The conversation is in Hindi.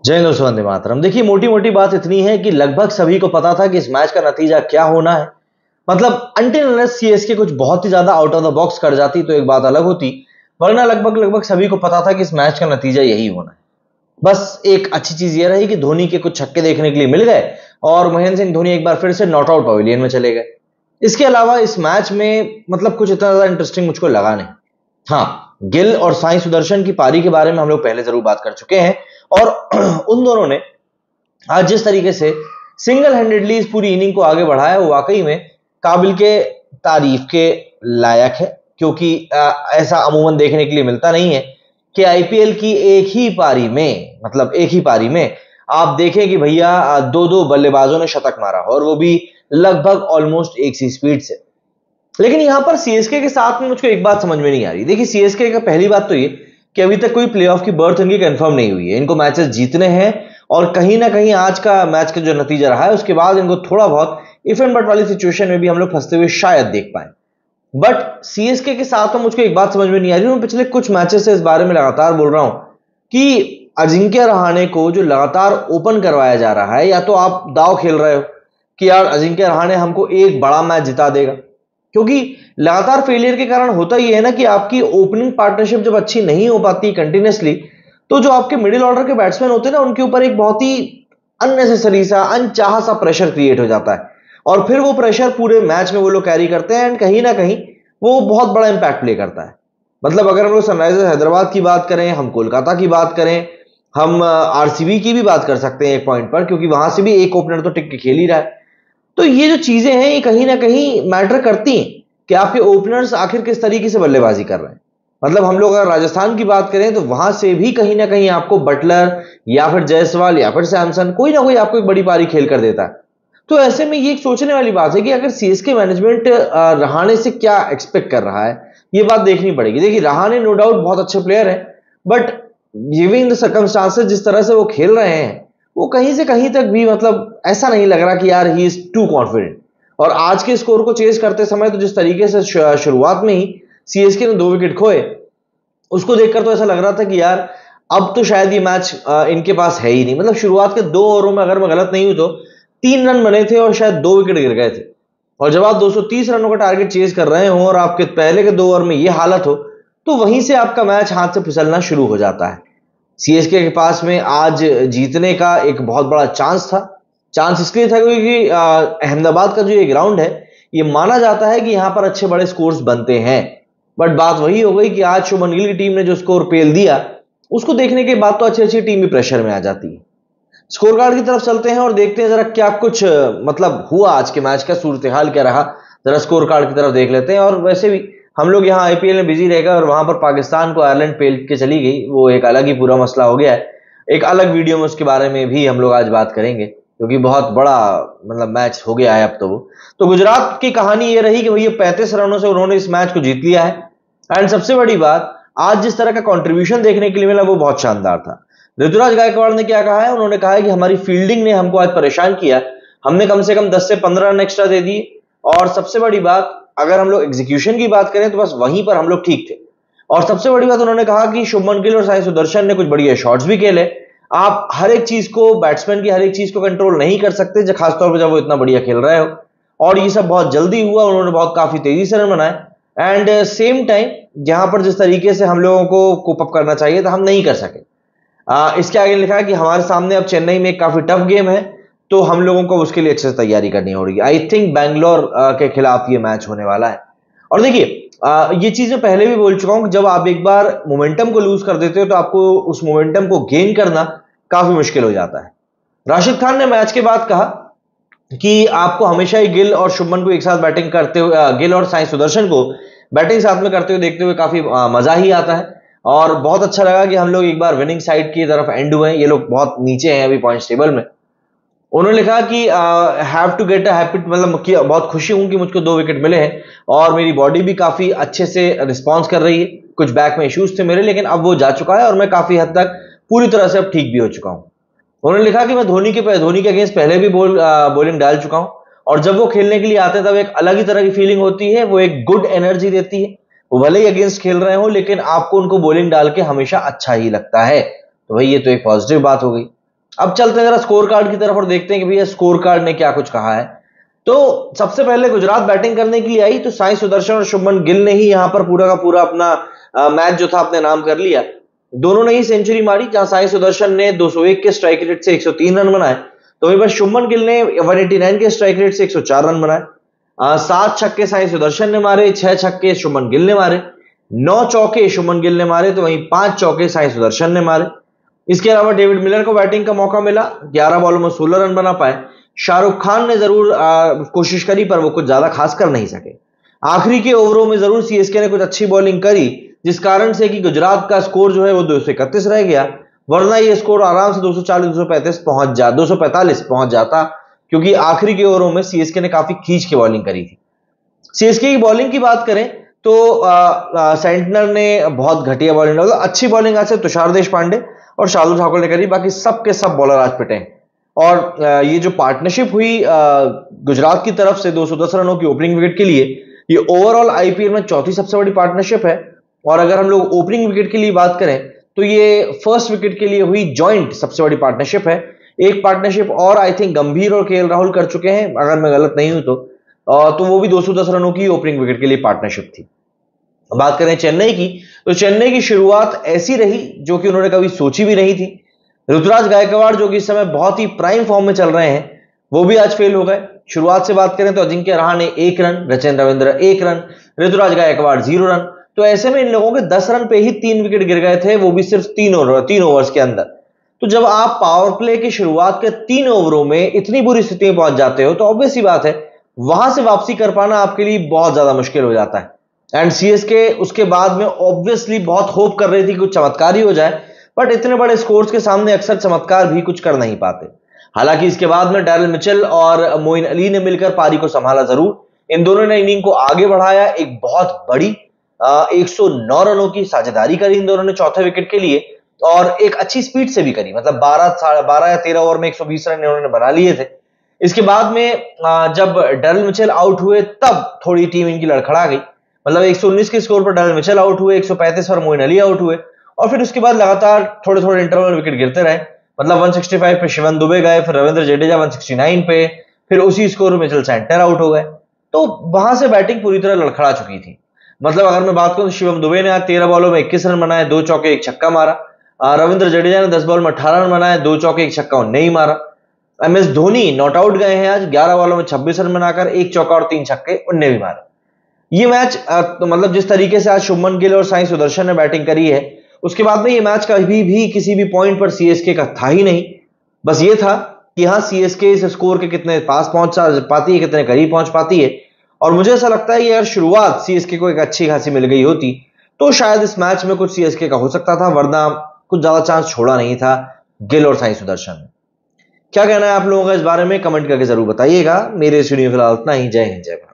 जय हिंद दोस्तों, वंदे मातरम। देखिए, मोटी मोटी बात इतनी है कि लगभग सभी को पता था कि इस मैच का नतीजा क्या होना है। मतलब अनटिल अनलेस सीएसके कुछ बहुत ही ज्यादा आउट ऑफ द बॉक्स कर जाती तो एक बात अलग होती, वरना लगभग लगभग सभी को पता था कि इस मैच का नतीजा यही होना है। बस एक अच्छी चीज ये रही कि धोनी के कुछ छक्के देखने के लिए मिल गए और महेंद्र सिंह धोनी एक बार फिर से नॉट आउट पवेलियन में चले गए। इसके अलावा इस मैच में मतलब कुछ इतना ज्यादा इंटरेस्टिंग मुझको लगा नहीं। हाँ, गिल और साई सुदर्शन की पारी के बारे में हम लोग पहले जरूर बात कर चुके हैं और उन दोनों ने आज जिस तरीके से सिंगल हैंडेडली इस पूरी इनिंग को आगे बढ़ाया वो वाकई में काबिल के तारीफ के लायक है, क्योंकि ऐसा अमूमन देखने के लिए मिलता नहीं है कि आईपीएल की एक ही पारी में आप देखें कि भैया दो दो बल्लेबाजों ने शतक मारा हो और वो भी लगभग ऑलमोस्ट एक सी स्पीड से। लेकिन यहां पर सीएसके के साथ में मुझको एक बात समझ में नहीं आ रही। देखिए, सीएसके का पहली बात तो ये कि अभी तक कोई प्लेऑफ की बर्थ इनकी कंफर्म नहीं हुई है। इनको मैचेस जीतने हैं और कहीं ना कहीं आज का मैच का जो नतीजा रहा है उसके बाद इनको थोड़ा बहुत इफ एंड बट वाली सिचुएशन में भी हम लोग फंसते हुए शायद देख पाए। बट सीएसके के साथ में मुझको एक बात समझ में नहीं आ रही। मैं पिछले कुछ मैचेस से इस बारे में लगातार बोल रहा हूं कि अजिंक्य रहाणे को जो लगातार ओपन करवाया जा रहा है, या तो आप दाव खेल रहे हो कि यार अजिंक्य रहाणे हमको एक बड़ा मैच जिता देगा, क्योंकि लगातार फेलियर के कारण होता ही है ना कि आपकी ओपनिंग पार्टनरशिप जब अच्छी नहीं हो पाती कंटिन्यूसली, तो जो आपके मिडिल ऑर्डर के बैट्समैन होते हैं ना उनके ऊपर एक बहुत ही अननेसेसरी सा अनचाहा सा प्रेशर क्रिएट हो जाता है और फिर वो प्रेशर पूरे मैच में वो लोग कैरी करते हैं एंड कहीं ना कहीं वो बहुत बड़ा इंपैक्ट प्ले करता है। मतलब अगर हम लोग सनराइजर्स हैदराबाद की बात करें, हम कोलकाता की बात करें, हम आरसीबी की भी बात कर सकते हैं एक पॉइंट पर, क्योंकि वहां से भी एक ओपनर तो टिक के खेल ही रहा है। तो ये जो चीजें हैं ये कहीं ना कहीं मैटर करती हैं कि आपके ओपनर्स आखिर किस तरीके से बल्लेबाजी कर रहे हैं। मतलब हम लोग अगर राजस्थान की बात करें तो वहां से भी कहीं ना कहीं आपको बटलर या फिर जायसवाल या फिर सैमसन कोई ना कोई आपको एक बड़ी पारी खेल कर देता है। तो ऐसे में ये एक सोचने वाली बात है कि अगर सीएसके मैनेजमेंट रहाणे से क्या एक्सपेक्ट कर रहा है, ये बात देखनी पड़ेगी। देखिए, रहाणे नो डाउट बहुत अच्छे प्लेयर है, बट गिविंग द सर्कमस्टांसेस जिस तरह से वो खेल रहे हैं वो कहीं से कहीं तक भी मतलब ऐसा नहीं लग रहा कि यार ही इज टू कॉन्फिडेंट। और आज के स्कोर को चेज करते समय तो जिस तरीके से शुरुआत में ही सीएसके ने 2 विकेट खोए, उसको देखकर तो ऐसा लग रहा था कि यार अब तो शायद ये मैच इनके पास है ही नहीं। मतलब शुरुआत के 2 ओवरों में अगर मैं गलत नहीं हूं तो 3 रन बने थे और शायद 2 विकेट गिर गए थे। और जब आप 230 रनों का टारगेट चेज कर रहे हो और आपके पहले के 2 ओवर में ये हालत हो, तो वहीं से आपका मैच हाथ से फिसलना शुरू हो जाता है। सीएसके के पास में आज जीतने का एक बहुत बड़ा चांस था। चांस इसलिए था क्योंकि अहमदाबाद का जो ये ग्राउंड है ये माना जाता है कि यहां पर अच्छे बड़े स्कोर्स बनते हैं। बट बात वही हो गई कि आज शुभमन गिल की टीम ने जो स्कोर पेल दिया उसको देखने के बाद तो अच्छी अच्छी टीम भी प्रेशर में आ जाती है। स्कोर कार्ड की तरफ चलते हैं और देखते हैं जरा क्या कुछ मतलब हुआ आज के मैच का, सूरत हाल क्या रहा, जरा स्कोर कार्ड की तरफ देख लेते हैं। और वैसे भी हम लोग यहाँ आईपीएल में बिजी रहेगा और वहां पर पाकिस्तान को आयरलैंड पेल के चली गई, वो एक अलग ही पूरा मसला हो गया है। एक अलग वीडियो में उसके बारे में भी हम लोग आज बात करेंगे, क्योंकि बहुत बड़ा मतलब मैच हो गया है अब तो वो। तो गुजरात की कहानी ये रही कि भैया 35 रनों से उन्होंने इस मैच को जीत लिया है। एंड सबसे बड़ी बात, आज जिस तरह का कंट्रीब्यूशन देखने के लिए मिला वो बहुत शानदार था। ऋतुराज गायकवाड़ ने क्या कहा है, उन्होंने कहा है कि हमारी फील्डिंग ने हमको आज परेशान किया, हमने कम से कम 10 से 15 रन एक्स्ट्रा दे दिए। और सबसे बड़ी बात, अगर हम लोग एग्जीक्यूशन की बात करें तो बस वहीं पर हम लोग ठीक थे। और सबसे बड़ी बात उन्होंने कहा कि शुभमन गिल और साई सुदर्शन ने कुछ बढ़िया शॉट्स भी खेले। आप हर एक चीज को, बैट्समैन की हर एक चीज को कंट्रोल नहीं कर सकते, खासतौर पर जब वो इतना बढ़िया खेल रहे हो। और ये सब बहुत जल्दी हुआ, उन्होंने बहुत काफी तेजी से रन बनाए। एंड सेम टाइम जहां पर जिस तरीके से हम लोगों को कोप अप करना चाहिए था हम नहीं कर सके। इसके आगे लिखा है कि हमारे सामने अब चेन्नई में एक काफी टफ गेम है, तो हम लोगों को उसके लिए अच्छे से तैयारी करनी होगी। आई थिंक बैंगलोर के खिलाफ ये मैच होने वाला है। और देखिए, ये चीज मैं पहले भी बोल चुका हूं कि जब आप एक बार मोमेंटम को लूज कर देते हो तो आपको उस मोमेंटम को गेन करना काफी मुश्किल हो जाता है। राशिद खान ने मैच के बाद कहा कि आपको हमेशा ही गिल और शुभमन को एक साथ बैटिंग करते हुए, गिल और साई सुदर्शन को बैटिंग साथ में करते हुए देखते हुए काफी मजा ही आता है। और बहुत अच्छा लगा कि हम लोग एक बार विनिंग साइड की तरफ एंड हुए हैं। ये लोग बहुत नीचे हैं अभी पॉइंट्स टेबल में। उन्होंने लिखा कि have to get a happy, मतलब बहुत खुशी हूं कि मुझको 2 विकेट मिले हैं और मेरी बॉडी भी काफी अच्छे से रिस्पॉन्स कर रही है। कुछ बैक में इश्यूज थे मेरे, लेकिन अब वो जा चुका है और मैं काफी हद तक पूरी तरह से अब ठीक भी हो चुका हूं। उन्होंने लिखा कि मैं धोनी के अगेंस्ट पहले भी बॉलिंग डाल चुका हूं और जब वो खेलने के लिए आते हैं तब एक अलग ही तरह की फीलिंग होती है, वो एक गुड एनर्जी देती है। वो भले ही अगेंस्ट खेल रहे हो लेकिन आपको उनको बॉलिंग डाल के हमेशा अच्छा ही लगता है। तो भाई ये तो एक पॉजिटिव बात हो गई। अब चलते हैं जरा स्कोर कार्ड की तरफ और देखते हैं कि भैया स्कोर कार्ड ने क्या कुछ कहा है। तो सबसे पहले गुजरात बैटिंग करने के लिए आई, तो साई सुदर्शन और शुभमन गिल ने ही यहां पर पूरा का पूरा अपना मैच जो था अपने नाम कर लिया। दोनों ने ही सेंचुरी मारी, जहां साई सुदर्शन ने 201 के स्ट्राइक रेट से 103 रन बनाए, तो वहीं पर शुभमन गिल ने 189 के स्ट्राइक रेट से 104 रन बनाए। 7 छक्के साई सुदर्शन ने मारे, 6 छक्के शुभमन गिल ने मारे, 9 चौके शुभमन गिल ने मारे, तो वहीं 5 चौके साई सुदर्शन ने मारे। इसके अलावा डेविड मिलर को बैटिंग का मौका मिला, 11 बॉलों में 16 रन बना पाए। शाहरुख खान ने जरूर कोशिश करी, पर वो कुछ ज्यादा खास कर नहीं सके। आखिरी के ओवरों में जरूर सीएसके ने कुछ अच्छी बॉलिंग करी, जिस कारण से कि गुजरात का स्कोर जो है वो 231 रह गया, वरना ये स्कोर आराम से 245 पहुंच जाता, क्योंकि आखिरी के ओवरों में सीएसके ने काफी खींच के बॉलिंग करी थी। सीएसके की बॉलिंग की बात करें तो सेंटनर ने बहुत घटिया बॉलिंग, मतलब अच्छी बॉलिंग आज से तुषार देशपांडे और शार्दुल ठाकुर ने करी, बाकी सबके सब बॉलर आज पिटे। और ये जो पार्टनरशिप हुई गुजरात की तरफ से 210 रनों की ओपनिंग विकेट के लिए, ये ओवरऑल आईपीएल में चौथी सबसे बड़ी पार्टनरशिप है। और अगर हम लोग ओपनिंग विकेट के लिए बात करें तो ये फर्स्ट विकेट के लिए हुई जॉइंट सबसे बड़ी पार्टनरशिप है। एक पार्टनरशिप और आई थिंक गंभीर और केएल राहुल कर चुके हैं, अगर मैं गलत नहीं हूं तो वो भी 210 रनों की ओपनिंग विकेट के लिए पार्टनरशिप थी। बात करें चेन्नई की, तो चेन्नई की शुरुआत ऐसी रही जो कि उन्होंने कभी सोची भी नहीं थी। ऋतुराज गायकवाड़ जो कि इस समय बहुत ही प्राइम फॉर्म में चल रहे हैं, वो भी आज फेल हो गए। शुरुआत से बात करें तो Ajinkya Rahane 1 run, Rachin Ravindra 1 run, Ruturaj Gaikwad 0 run. तो ऐसे में इन लोगों के 10 रन पे ही 3 विकेट गिर गए थे, वो भी सिर्फ 3 ओवर्स के अंदर। तो जब आप पावर प्ले की शुरुआत के 3 ओवरों में इतनी बुरी स्थिति में पहुंच जाते हो, तो ऑब्वियस सी बात है वहां से वापसी कर पाना आपके लिए बहुत ज्यादा मुश्किल हो जाता है। एंड सीएसके उसके बाद में ऑब्वियसली बहुत होप कर रही थी कि कुछ चमत्कार ही हो जाए, बट इतने बड़े स्कोर्स के सामने अक्सर चमत्कार भी कुछ कर नहीं पाते। हालांकि इसके बाद में डैरिल मिचेल और मोइन अली ने मिलकर पारी को संभाला जरूर। इन दोनों ने इनिंग को आगे बढ़ाया, एक बहुत बड़ी 109 रनों की साझेदारी करी इन दोनों ने चौथे विकेट के लिए, और एक अच्छी स्पीड से भी करी, मतलब 12 या 13 ओवर में 120 रन इन्होंने बना लिए थे। इसके बाद में जब डैरिल मिचेल आउट हुए तब थोड़ी टीम इनकी लड़खड़ा गई, मतलब 119 के स्कोर पर डैरिल मिचेल आउट हुए, 135 पर मोइन अली आउट हुए, और फिर उसके बाद लगातार थोड़े थोड़े इंटरवल विकेट गिरते रहे। मतलब 165 पे शिवम दुबे गए, फिर रविंद्र जडेजा 169 पे, फिर उसी स्कोर में मिचेल सेंटर आउट हो गए। तो वहां से बैटिंग पूरी तरह लड़खड़ा चुकी थी। मतलब अगर मैं बात करूं तो शिवम दुबे ने आज 13 बॉलों में 21 रन बनाए, 2 चौके 1 छक्का मारा। रविंद्र जडेजा ने 10 बॉल में 18 रन बनाए, 2 चौके 1 छक्का नहीं मारा। एमएस धोनी नॉट आउट गए हैं आज, 11 बॉलों में 26 रन बनाकर 1 चौका और 3 छक्के उनने भी मारे। ये मैच तो मतलब जिस तरीके से आज शुभमन गिल और साई सुदर्शन ने बैटिंग करी है, उसके बाद में ये मैच कभी भी किसी भी पॉइंट पर सीएसके का था ही नहीं। बस ये था कि हाँ सीएसके इस स्कोर के कितने पास पहुंच पाती है, कितने करीब पहुंच पाती है। और मुझे ऐसा लगता है कि अगर शुरुआत सीएसके को एक अच्छी खासी मिल गई होती तो शायद इस मैच में कुछ सीएसके का हो सकता था, वरना कुछ ज्यादा चांस छोड़ा नहीं था गिल और साई सुदर्शन ने। क्या कहना है आप लोगों का इस बारे में, कमेंट करके जरूर बताइएगा। मेरे इस वीडियो में फिलहाल इतना ही। जय हिंद, जय भारत।